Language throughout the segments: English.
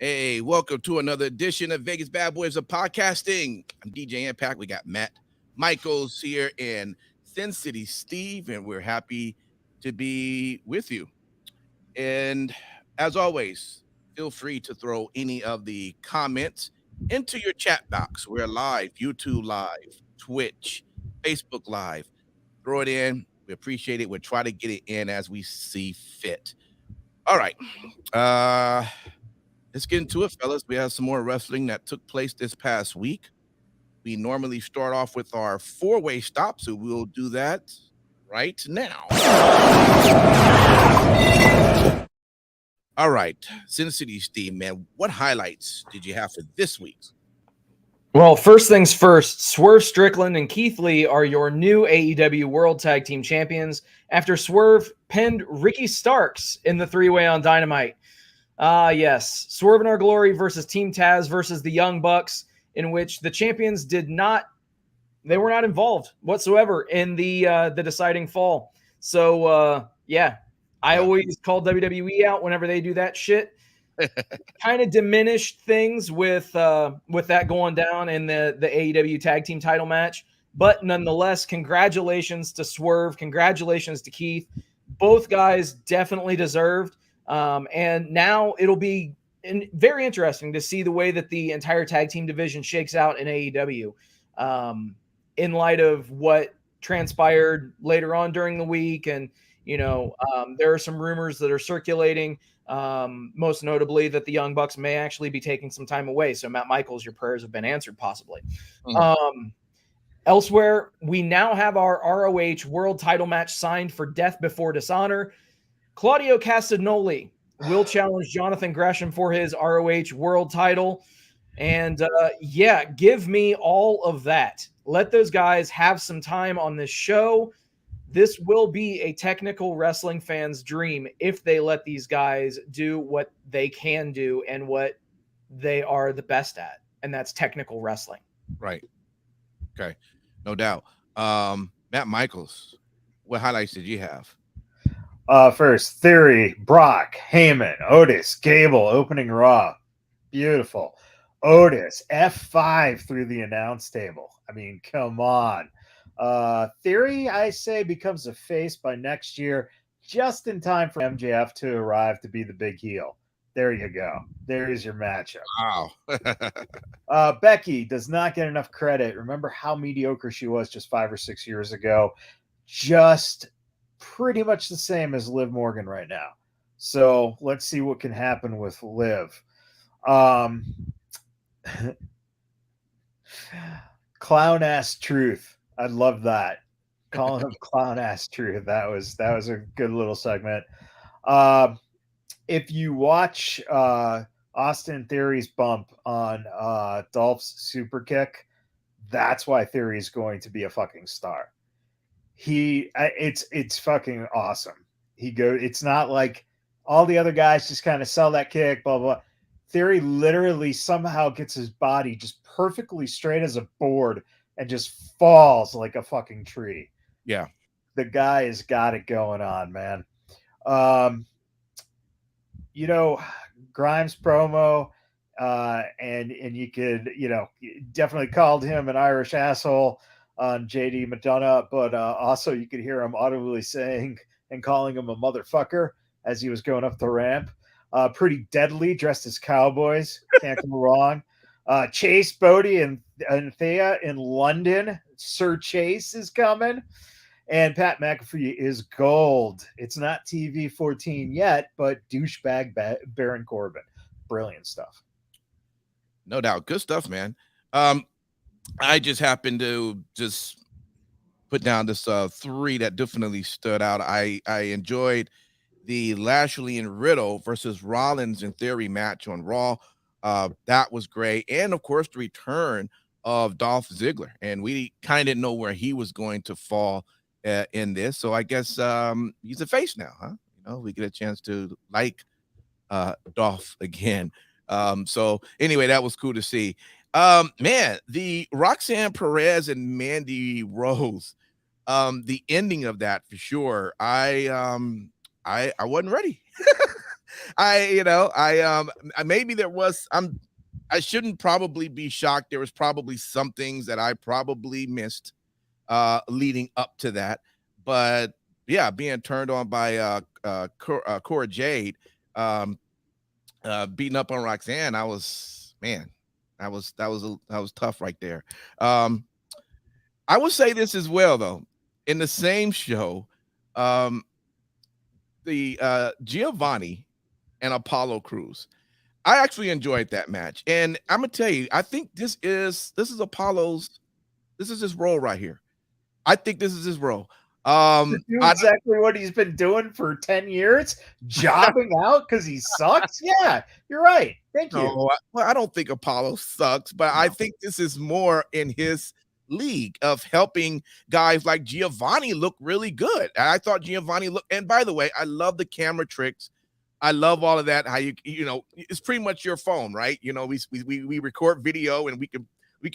Hey, welcome to another edition of Vegas Bad Boys of Podcasting. I'm DJ Impact. We got Matt Michaels here and Sin City Steve, and we're happy to be with you. And as always, feel free to throw any of the comments into your chat box. We're live, YouTube Live, Twitch, Facebook Live. Throw it in. We appreciate it. We'll try to get it in as we see fit. All right. Uh Let's get into it, fellas. We have some more wrestling that took place this past week. We normally start off with our four-way stop, so we'll do that right now. All right, Sin City Steve, man, what highlights did you have for this week? Well, first things first, Swerve Strickland and Keith Lee are your new AEW World Tag Team Champions after Swerve pinned Ricky Starks in the three-way on Dynamite. Yes, Swerve in Our Glory versus Team Taz versus the Young Bucks, in which the champions they were not involved whatsoever in the deciding fall. So, I always call WWE out whenever they do that shit. Kind of diminished things with that going down in the AEW Tag Team title match. But nonetheless, congratulations to Swerve. Congratulations to Keith. Both guys definitely deserved. And now it'll be very interesting to see the way that the entire tag team division shakes out in AEW in light of what transpired later on during the week. And, there are some rumors that are circulating, most notably that the Young Bucks may actually be taking some time away. So, Matt Michaels, your prayers have been answered possibly. Elsewhere, we now have our ROH World title match signed for Death Before Dishonor. Claudio Castagnoli will challenge Jonathan Gresham for his ROH World title. And give me all of that. Let those guys have some time on this show. This will be a technical wrestling fan's dream if they let these guys do what they can do and what they are the best at. And that's technical wrestling. Right. Okay. No doubt. Matt Michaels, what highlights did you have? First, Theory, Brock, Heyman, Otis, Gable, opening Raw. Beautiful. Otis, F5 through the announce table. I mean, come on. Theory, I say, becomes a face by next year, just in time for MJF to arrive to be the big heel. There you go. There's your matchup. Wow. Becky does not get enough credit. Remember how mediocre she was just 5 or 6 years ago. Just pretty much the same as Liv Morgan right now. So let's see what can happen with Liv. Clown ass truth. I love that. Calling him clown ass truth. That was a good little segment. If you watch Austin Theory's bump on Dolph's super kick, that's why Theory is going to be a fucking star. It's fucking awesome. It's not like all the other guys just kind of sell that kick, blah, blah. Theory literally somehow gets his body just perfectly straight as a board and just falls like a fucking tree. Yeah. The guy has got it going on, man. Grimes promo, and you could, definitely called him an Irish asshole on JD McDonough, but also you could hear him audibly saying and calling him a motherfucker as he was going up the ramp. Pretty deadly, dressed as cowboys. Can't go wrong. Chase, Bodie, and Thea in London. Sir Chase is coming. And Pat McAfee is gold. It's not TV 14 yet, but douchebag Baron Corbin. Brilliant stuff. No doubt. Good stuff, man. I just happened to just put down this three that definitely stood out. I enjoyed the Lashley and Riddle versus Rollins and Theory match on Raw. That was great. And, of course, the return of Dolph Ziggler. And we kind of know where he was going to fall in this. So I guess he's a face now, huh? We get a chance to like Dolph again. So anyway, that was cool to see. Man, the Roxanne Perez and Mandy Rose, the ending of that for sure. I wasn't ready. Maybe there was. I shouldn't probably be shocked. There was probably some things that I probably missed leading up to that. But yeah, being turned on by Cora Jade, beating up on Roxanne, that was tough right there. I will say this as well, though. In the same show, the Giovanni and Apollo Crews, I actually enjoyed that match, and I'm gonna tell you, I think this is Apollo's. This is his role right here. I think this is his role. Do exactly what he's been doing for 10 years, jobbing out because he sucks. Yeah, you're right. Thank you. No, I don't think Apollo sucks, but I think this is more in his league of helping guys like Giovanni look really good. And I thought Giovanni looked, and by the way, I love the camera tricks. I love all of that. How it's pretty much your phone, right? We record video and we can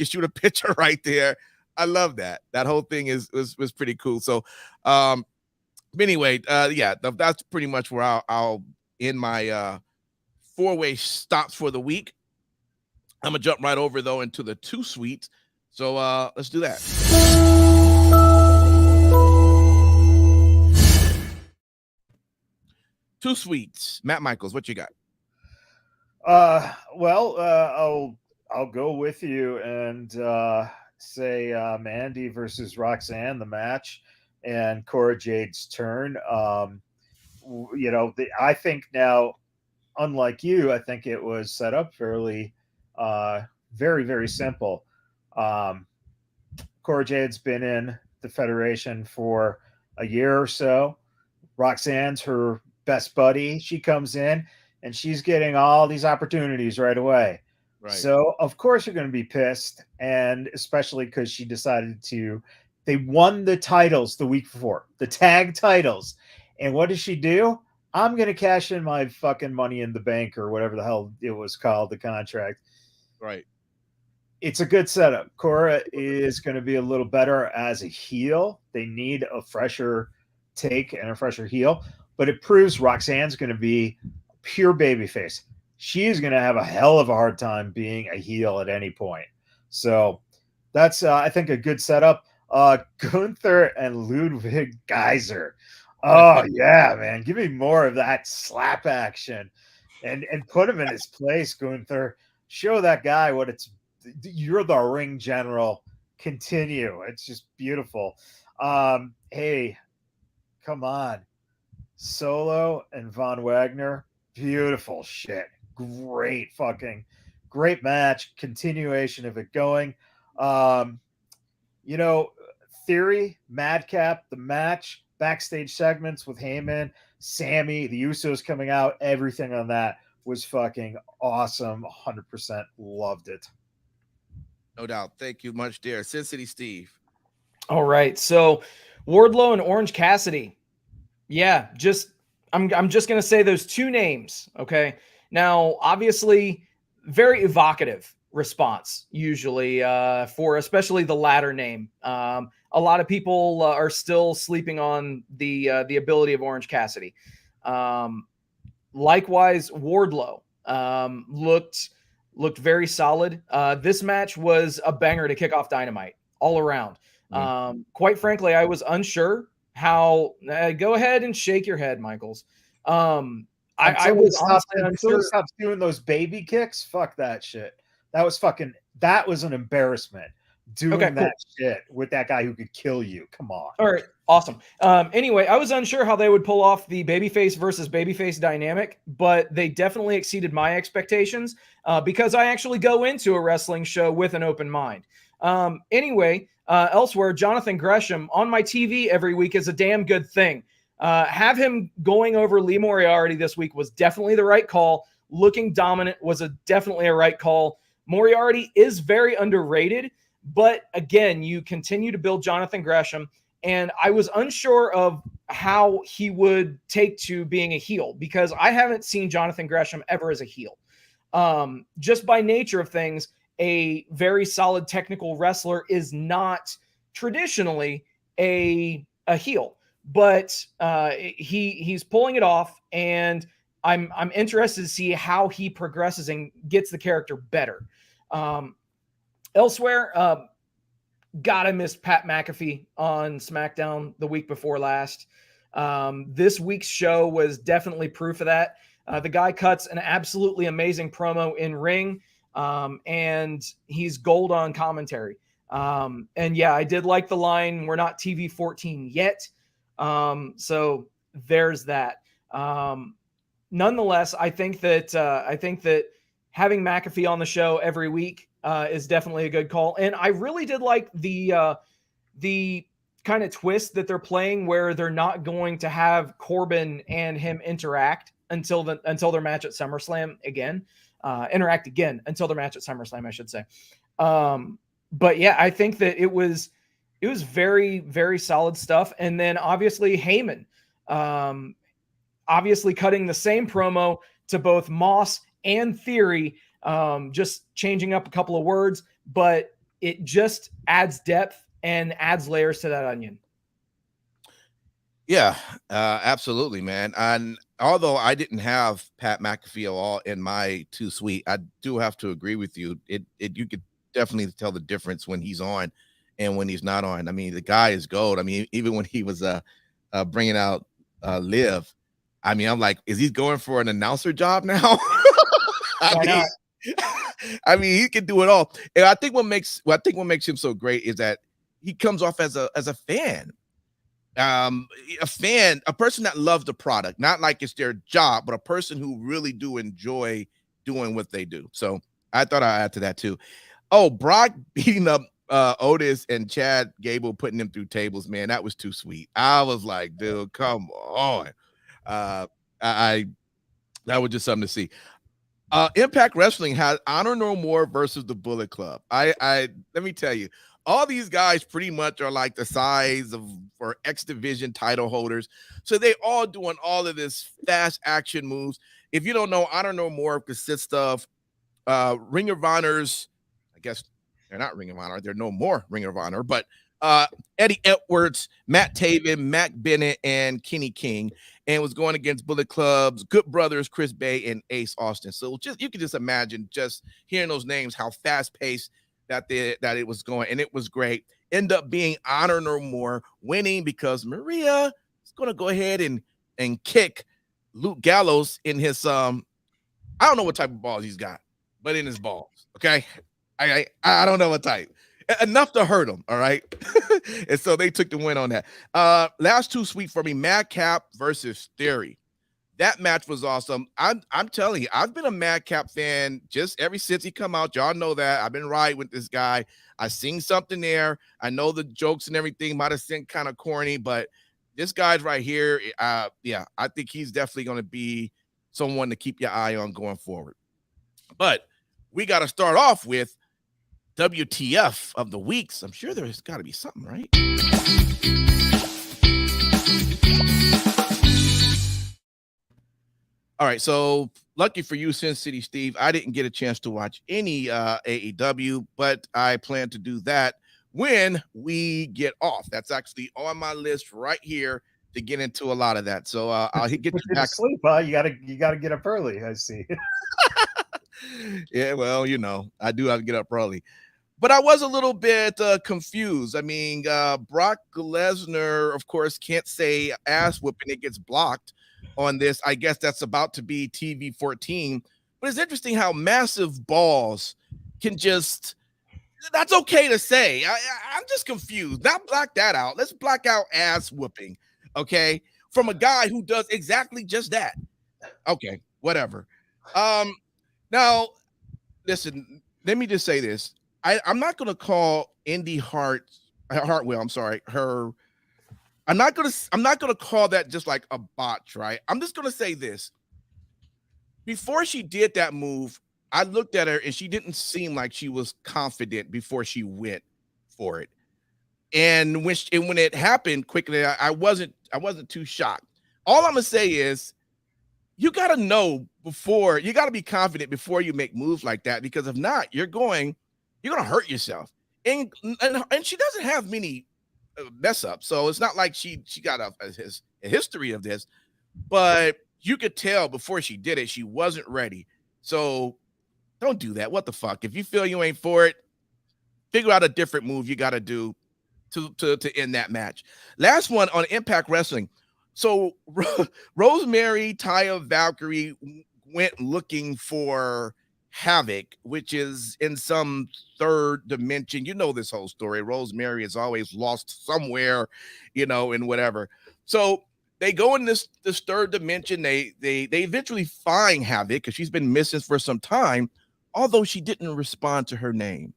shoot a picture right there. I love that. That whole thing was pretty cool. So, anyway, that's pretty much where I'll end my four-way stops for the week. I'm gonna jump right over though into the two sweets. So let's do that. Two sweets. Matt Michaels, what you got? I'll go with you and say Mandy versus Roxanne, the match, and Cora Jade's turn. I think now, unlike you, I think it was set up fairly, very, very simple. Cora Jade's been in the Federation for a year or so. Roxanne's her best buddy. She comes in and she's getting all these opportunities right away. Right. So of course you're going to be pissed, and especially because she decided they won the titles the week before, the tag titles. And what does she do? I'm going to cash in my fucking Money in the Bank or whatever the hell it was called, the contract. Right. It's a good setup. Cora is going to be a little better as a heel. They need a fresher take and a fresher heel, but it proves Roxanne's going to be pure babyface. She is going to have a hell of a hard time being a heel at any point. So that's, I think, a good setup. Gunther and Ludwig Geyser. Oh, yeah, man. Give me more of that slap action and put him in his place, Gunther. Show that guy what it's. You're the ring general. Continue. It's just beautiful. Hey, come on. Solo and Von Wagner. Beautiful shit. Great match. Continuation of it going. Theory, Madcap, the match, backstage segments with Heyman, Sammy, the Usos coming out, everything on that was fucking awesome. 100% loved it. No doubt. Thank you much, dear. Sin City Steve. All right. So Wardlow and Orange Cassidy. Yeah, I'm just going to say those two names, okay? Now, obviously, very evocative response, usually, for especially the latter name. A lot of people are still sleeping on the ability of Orange Cassidy. Likewise, Wardlow looked very solid. This match was a banger to kick off Dynamite all around. Mm-hmm. Quite frankly, I was unsure how. Go ahead and shake your head, Michaels. I was until he stops doing those baby kicks. Fuck that shit. That was an embarrassment. Doing that shit with that guy who could kill you. Come on. All right. Awesome. Anyway, I was unsure how they would pull off the babyface versus babyface dynamic, but they definitely exceeded my expectations because I actually go into a wrestling show with an open mind. Anyway, elsewhere, Jonathan Gresham on my TV every week is a damn good thing. Have him going over Lee Moriarty this week was definitely the right call. Looking dominant was definitely a right call. Moriarty is very underrated, but again, you continue to build Jonathan Gresham, and I was unsure of how he would take to being a heel because I haven't seen Jonathan Gresham ever as a heel. Just by nature of things, a very solid technical wrestler is not traditionally a heel, but he's pulling it off, and I'm interested to see how he progresses and gets the character better. Elsewhere, gotta miss Pat McAfee on SmackDown the week before last. This week's show was definitely proof of that. The guy cuts an absolutely amazing promo in ring, and he's gold on commentary. And yeah, I did like the line, "We're not TV 14 yet." So there's that. Nonetheless, I think that having McAfee on the show every week is definitely a good call. And I really did like the kind of twist that they're playing, where they're not going to have Corbin and him interact until their match at SummerSlam again. Interact again until their match at SummerSlam, I should say. But yeah, I think that it was very, very solid stuff. And then obviously Heyman, obviously cutting the same promo to both Moss and Theory, just changing up a couple of words, but it just adds depth and adds layers to that onion. Yeah, absolutely, man. And although I didn't have Pat McAfee at all in my Too Sweet, I do have to agree with you. You could definitely tell the difference when he's on and when he's not on. I mean, the guy is gold. I mean, even when he was bringing out Liv, I mean, I'm like, is he going for an announcer job now? I mean, he can do it all. And I think what makes him so great is that he comes off as a fan. A person that loves the product, not like it's their job, but a person who really do enjoy doing what they do. So I thought I'd add to that too. Oh, Brock beating up Otis and Chad Gable, putting them through tables, man, that was too sweet. I was like, dude, come on. That was just something to see. Impact Wrestling had Honor No More versus the Bullet Club. I let me tell you, all these guys pretty much are like the size of for X Division title holders. So they all doing all of this fast action moves. If you don't know, Honor No More consists of Ring of Honors. I guess they're not Ring of Honor. They're no more Ring of Honor, but Eddie Edwards, Matt Taven, Mac Bennett, and Kenny King, and was going against Bullet Club's Good Brothers, Chris Bay, and Ace Austin. So you can just imagine just hearing those names, how fast paced that it was going, and it was great. End up being Honor No More, winning because Maria is going to go ahead and kick Luke Gallows in his I don't know what type of balls he's got, but in his balls. Okay, I don't know what type. Enough to hurt him, all right? And so they took the win on that. Last Too Sweet for me, Madcap versus Theory. That match was awesome. I'm telling you, I've been a Madcap fan just ever since he come out. Y'all know that. I've been riding with this guy. I seen something there. I know the jokes and everything might have seemed kind of corny, but this guy's right here. Yeah, I think he's definitely going to be someone to keep your eye on going forward. But we got to start off with WTF of the weeks. I'm sure there's got to be something, right? All right, so lucky for you, Sin City Steve, I didn't get a chance to watch any AEW, but I plan to do that when we get off. That's actually on my list right here to get into a lot of that. So I'll get you back. Sleep, huh? You gotta get up early. I see. Yeah, well, you know, I do have to get up early. But I was a little bit confused. I mean, Brock Lesnar, of course, can't say ass whooping. It gets blocked on this. I guess that's about to be TV 14. But it's interesting how massive balls can just, that's okay to say. I'm just confused. Not block that out. Let's block out ass whooping, okay? From a guy who does exactly just that. Okay, whatever. Now, listen, let me just say this. I'm not going to call Indy Hartwell. I'm sorry, her. I'm not going to call that just like a botch, right? I'm just going to say this. Before she did that move, I looked at her and she didn't seem like she was confident before she went for it. And when it happened quickly, I wasn't too shocked. All I'm going to say is, you got to know before, you got to be confident before you make moves like that, because if not, you're going to hurt yourself. And she doesn't have many mess ups, so it's not like she got a history of this, but you could tell before she did it, she wasn't ready. So don't do that. What the fuck? If you feel you ain't for it, figure out a different move you got to do to end that match. Last one on Impact Wrestling. So Rosemary, Taya, Valkyrie went looking for Havoc, which is in some third dimension. You know this whole story. Rosemary is always lost somewhere, in whatever. So they go in this third dimension. They eventually find Havoc because she's been missing for some time, although she didn't respond to her name.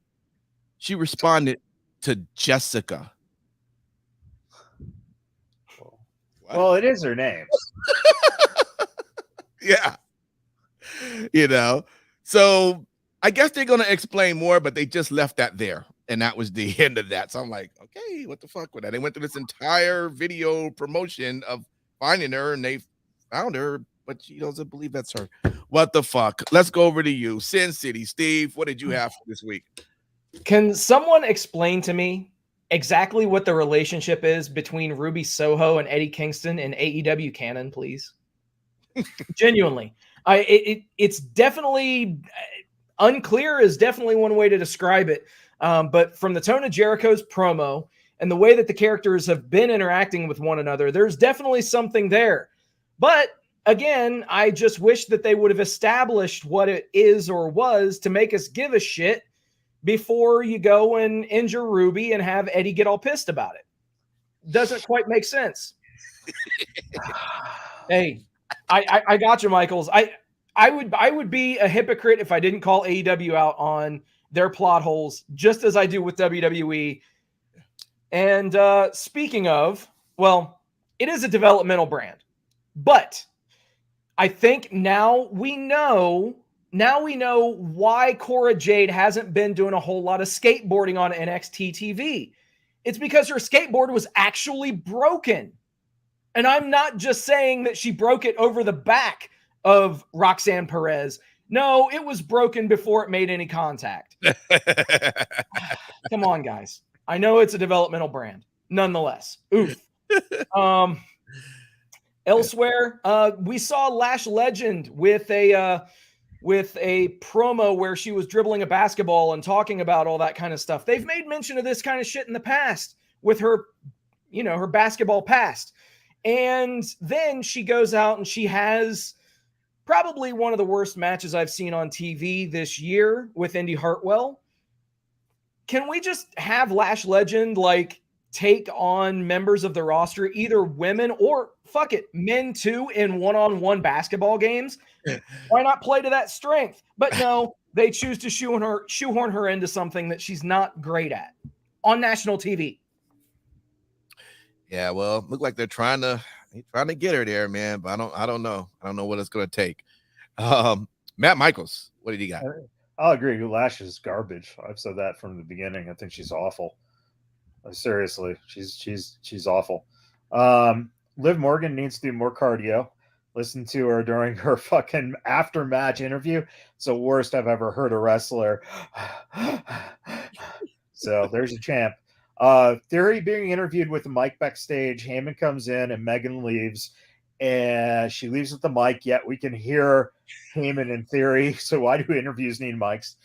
She responded to Jessica. Well, it is her name. Yeah. So I guess they're going to explain more, but they just left that there. And that was the end of that. So I'm like, okay, what the fuck with that? They went through this entire video promotion of finding her, and they found her, but she doesn't believe that's her. What the fuck? Let's go over to you. Sin City. Steve, what did you have for this week? Can someone explain to me exactly what the relationship is between Ruby Soho and Eddie Kingston in AEW canon, please? Genuinely. It's definitely unclear is definitely one way to describe it. But from the tone of Jericho's promo and the way that the characters have been interacting with one another, there's definitely something there. But again, I just wish that they would have established what it is or was to make us give a shit before you go and injure Ruby and have Eddie get all pissed about it. Doesn't quite make sense. Hey, I got you, Michaels. I would be a hypocrite if I didn't call AEW out on their plot holes, just as I do with WWE. And speaking of, well, it is a developmental brand, but I think now we know why Cora Jade hasn't been doing a whole lot of skateboarding on NXT TV. It's because her skateboard was actually broken. And I'm not just saying that she broke it over the back of Roxanne Perez. No, it was broken before it made any contact. Come on, guys. I know it's a developmental brand. Nonetheless. Oof. Elsewhere, we saw Lash Legend with a promo where she was dribbling a basketball and talking about all that kind of stuff. They've made mention of this kind of shit in the past with her, her basketball past. And then she goes out and she has probably one of the worst matches I've seen on TV this year with Indy Hartwell. Can we just have Lash Legend take on members of the roster, either women or fuck it, men too, in one-on-one basketball games? Why not play to that strength? But no, they choose to shoehorn her into something that she's not great at on national TV. Yeah, well, look like they're trying to get her there, man. But I don't know. I don't know what it's going to take. Matt Michaels, what did he got? I'll agree. Lash is garbage. I've said that from the beginning. I think she's awful. Seriously, she's awful. Liv Morgan needs to do more cardio. Listen to her during her fucking after match interview. It's the worst I've ever heard a wrestler. So there's a champ. Theory being interviewed with the mic backstage. Heyman comes in and Megan leaves, and she leaves with the mic. Yet we can hear Heyman in Theory. So why do interviews need mics?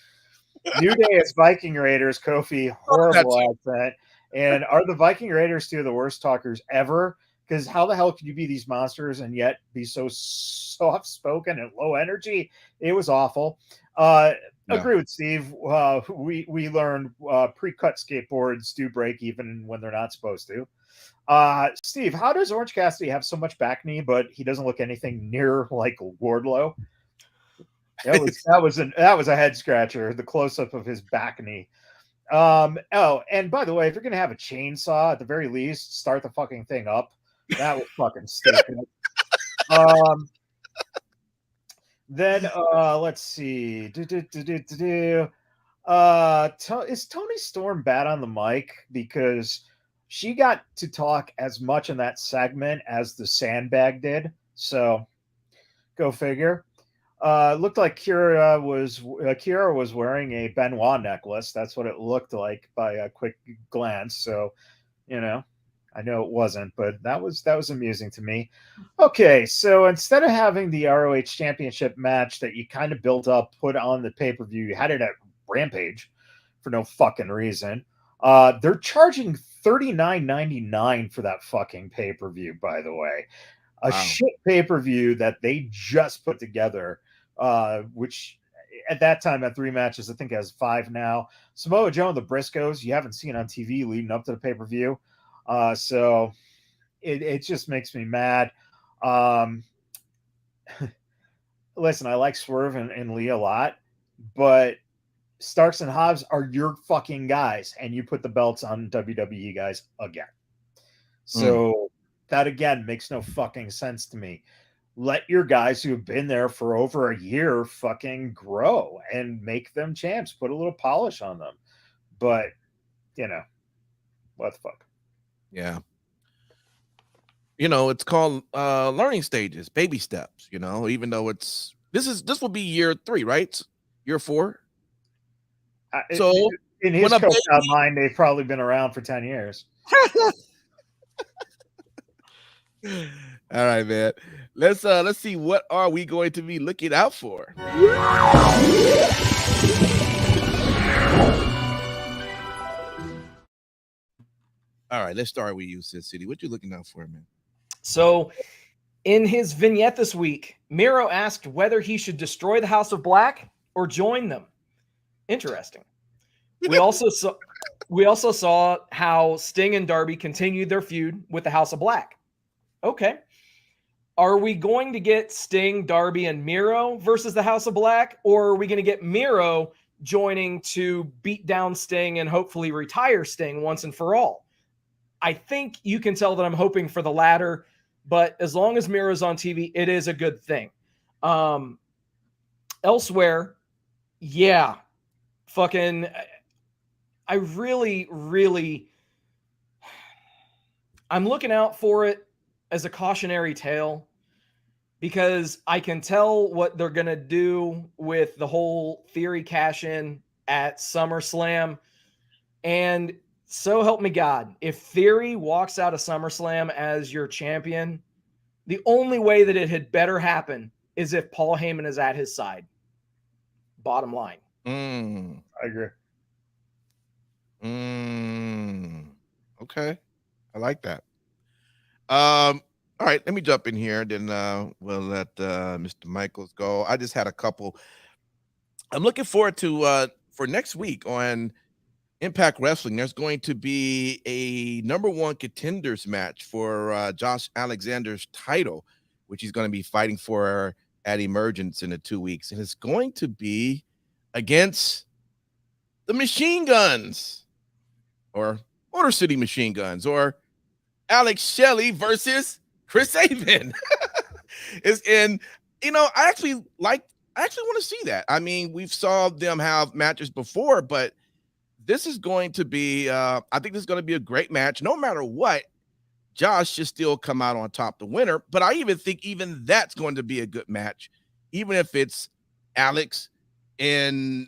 New Day is Viking Raiders. Kofi, horrible accent. And are the Viking Raiders two of the worst talkers ever? Because how the hell could you be these monsters and yet be so soft-spoken and low energy? It was awful. Agree with Steve. We learned pre-cut skateboards do break even when they're not supposed to. Steve, how does Orange Cassidy have so much back knee, but he doesn't look anything near like Wardlow? That was a head scratcher. The close-up of his back knee. And by the way, if you're gonna have a chainsaw, at the very least, start the fucking thing up. That was fucking stupid. Then let's see. Is Toni Storm bad on the mic? Because she got to talk as much in that segment as the Sandbag did. So go figure. Looked like Kira was wearing a Benoit necklace. That's what it looked like by a quick glance. So, I know it wasn't, but that was amusing to me. Okay, so instead of having the ROH Championship match that you kind of built up, put on the pay-per-view, you had it at Rampage for no fucking reason. They're charging $39.99 for that fucking pay-per-view, by the way. A shit pay-per-view that they just put together, which at that time had 3 matches. I think it has 5 now. Samoa Joe and the Briscoes, you haven't seen on TV leading up to the pay-per-view. So it just makes me mad. Listen, I like Swerve and Lee a lot, but Starks and Hobbs are your fucking guys, and you put the belts on WWE guys again. So that again makes no fucking sense to me. Let your guys who have been there for over a year fucking grow and make them champs. Put a little polish on them. But, what the fuck? Yeah. It's called learning stages, baby steps, even though this will be year 3, right? Year 4. So in his coach mind, they've probably been around for 10 years. All right, man. Let's see, what are we going to be looking out for? All right, let's start with you, Sid City. What you looking out for, man? So, in his vignette this week, Miro asked whether he should destroy the House of Black or join them. Interesting. We also saw how Sting and Darby continued their feud with the House of Black. Okay. Are we going to get Sting, Darby, and Miro versus the House of Black, or are we going to get Miro joining to beat down Sting and hopefully retire Sting once and for all? I think you can tell that I'm hoping for the latter, but as long as Miro's on TV, it is a good thing. Elsewhere, yeah, fucking, I really, I'm looking out for it as a cautionary tale, because I can tell what they're going to do with the whole Theory cash-in at SummerSlam. And so help me God, if Theory walks out of SummerSlam as your champion, the only way that it had better happen is if Paul Heyman is at his side. Bottom line. I agree. Okay. I like that. All right, let me jump in here. Then we'll let Mr. Michaels go. I just had a couple. I'm looking forward to for next week on Impact Wrestling. There's going to be a #1 contenders match for Josh Alexander's title, which he's going to be fighting for at Emergence in 2 weeks, and it's going to be against the Machine Guns, or Motor City Machine Guns, or Alex Shelley versus Chris Sabin. I actually want to see that. I mean, we've saw them have matches before, but this is going to be, I think this is going to be a great match. No matter what, Josh should still come out on top, the winner. But I even think that's going to be a good match, even if it's Alex and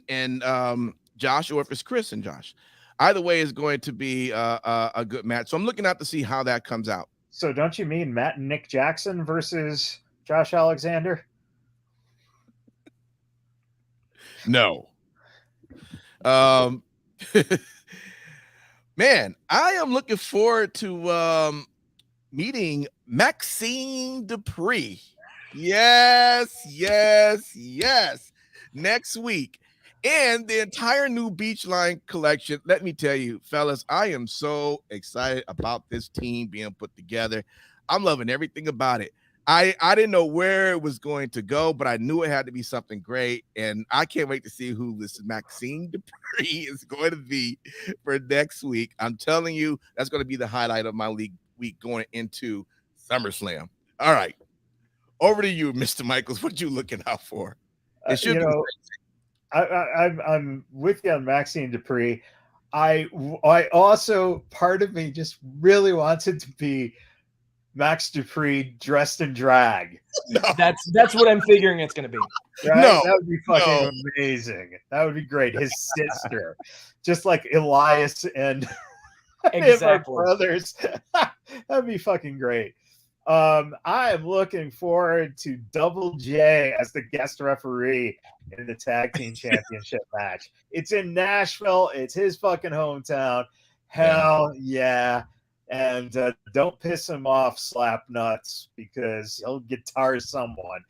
Josh, or if it's Chris and Josh. Either way is going to be a good match. So I'm looking out to see how that comes out. So don't you mean Matt and Nick Jackson versus Josh Alexander? No. Man, I am looking forward to meeting Maxine Dupree. Yes. Next week. And the entire new Beachline collection. Let me tell you, fellas, I am so excited about this team being put together. I'm loving everything about it. I didn't know where it was going to go, but I knew it had to be something great. And I can't wait to see who this Maxine Dupree is going to be for next week. I'm telling you, that's going to be the highlight of my week going into SummerSlam. All right. Over to you, Mr. Michaels. What you looking out for? It should be I'm with you on Maxine Dupree. I also, part of me just really wants it to be Max Dupree dressed in drag. No. That's what I'm figuring it's going to be. Right? No, that would be fucking amazing. That would be great. His sister, just like Elias and Exactly. My brothers. That'd be fucking great. I am looking forward to Double J as the guest referee in the tag team championship match. It's in Nashville. It's his fucking hometown. Hell yeah. And don't piss him off, slap nuts, because he'll guitar someone.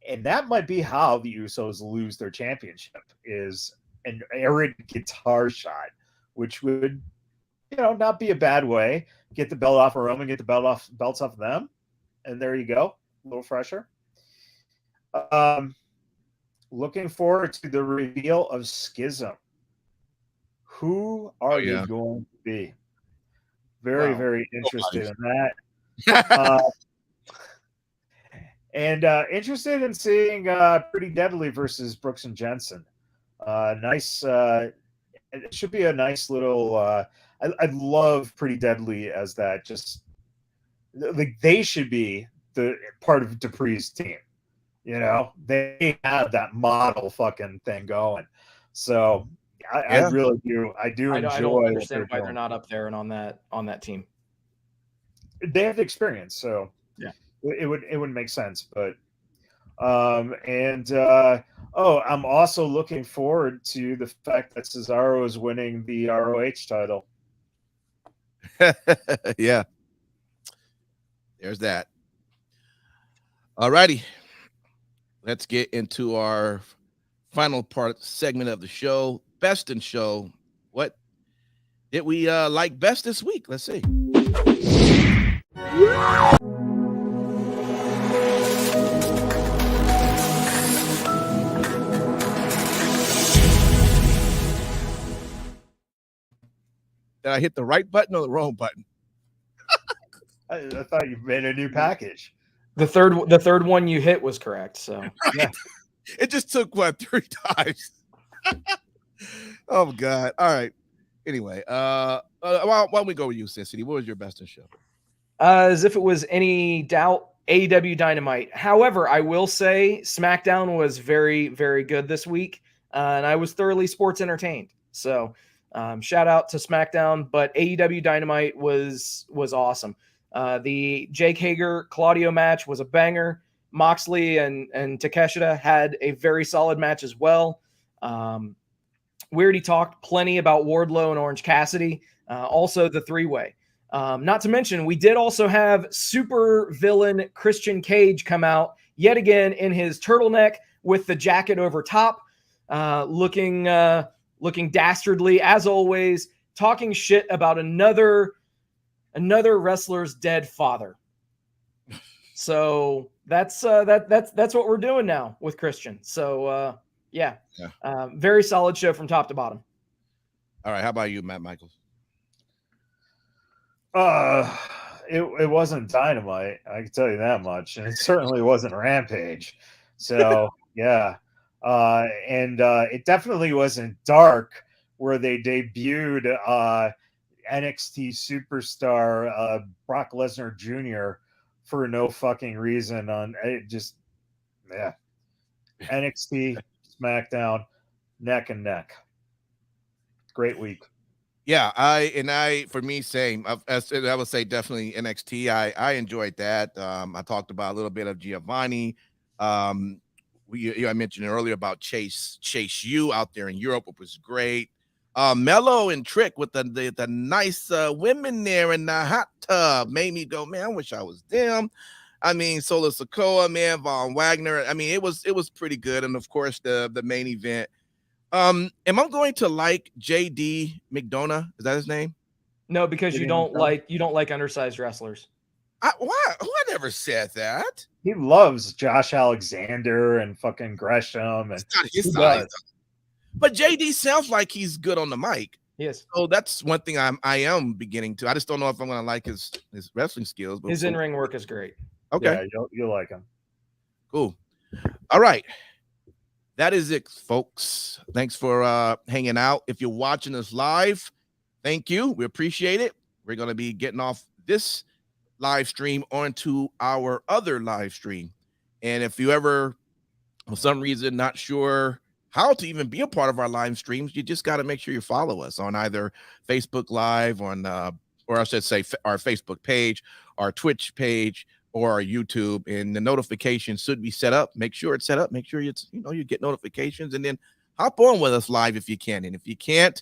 And that might be how the Usos lose their championship, is an arid guitar shot, which would, not be a bad way. Get the belt off of Roman, get the belts off of them, and there you go. A little fresher. Looking forward to the reveal of Schism. Who are they going to be? Very, very interested in that. And interested in seeing Pretty Deadly versus Brooks and Jensen. Nice. It should be a nice little. I love Pretty Deadly as that. Just like they should be the part of Dupree's team. They have that model fucking thing going. So I really do. I enjoy. I don't understand why they're not up there and on that team. They have the experience, so yeah, it would make sense. But I'm also looking forward to the fact that Cesaro is winning the ROH title. Yeah, there's that. All righty, let's get into our final segment of the show. Best in show. What did we like best this week? Let's see. Did I hit the right button or the wrong button? I thought you made a new package. The third one you hit was correct. So yeah. It just took 3 times. Oh God. All right. Anyway, why don't we go with you, Sin City? What was your best in show? As if it was any doubt, AEW Dynamite. However, I will say SmackDown was very, very good this week, and I was thoroughly sports entertained. So shout out to SmackDown, but AEW Dynamite was awesome. The Jake Hager-Claudio match was a banger. Moxley and Takeshita had a very solid match as well. We already talked plenty about Wardlow and Orange Cassidy. Also the three-way. Not to mention, we did also have super villain Christian Cage come out yet again in his turtleneck with the jacket over top, looking dastardly as always, talking shit about another wrestler's dead father. So that's what we're doing now with Christian. So very solid show from top to bottom. All right, how about you, Matt Michaels? It wasn't Dynamite, I can tell you that much, and it certainly wasn't Rampage. So yeah, and it definitely wasn't Dark, where they debuted NXT superstar Brock Lesnar Jr. for no fucking reason. NXT SmackDown neck and neck. Great week. Yeah, for me, same. I would say definitely NXT. I enjoyed that. I talked about a little bit of Giovanni. I mentioned earlier about Chase U out there in Europe, which was great. Mello and Trick with the nice women there in the hot tub made me go, man, I wish I was them. I mean, Solo Sikoa, man, Von Wagner. I mean, it was pretty good, and of course the main event. Am I going to like JD McDonough? Is that his name? No, because you don't like undersized wrestlers. Why? I never said that. He loves Josh Alexander and fucking Gresham. And not his size. But JD sounds like he's good on the mic. Yes. So that's one thing I am beginning to. I just don't know if I'm going to like his wrestling skills. But his in-ring work is great. Okay. Yeah, you'll like him. Cool. All right. That is it, folks. Thanks for hanging out. If you're watching us live, thank you. We appreciate it. We're going to be getting off this live stream onto our other live stream. And if you ever, for some reason, not sure how to even be a part of our live streams, you just got to make sure you follow us on either Facebook Live, or I should say our Facebook page, our Twitch page, or our YouTube. And the notifications should be set up. Make sure it's set up. Make sure you get notifications, and then hop on with us live if you can. And if you can't,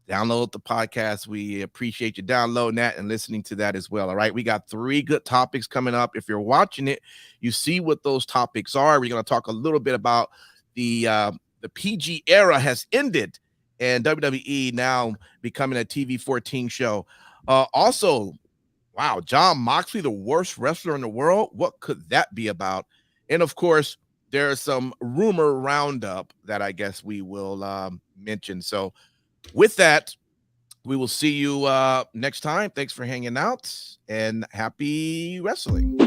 download the podcast. We appreciate you downloading that and listening to that as well. All right. We got 3 good topics coming up. If you're watching it, you see what those topics are. We're going to talk a little bit about the PG era has ended and WWE now becoming a TV 14 show. Also, wow, Jon Moxley, the worst wrestler in the world. What could that be about? And of course, there's some rumor roundup that I guess we will mention. So with that, we will see you next time. Thanks for hanging out, and happy wrestling.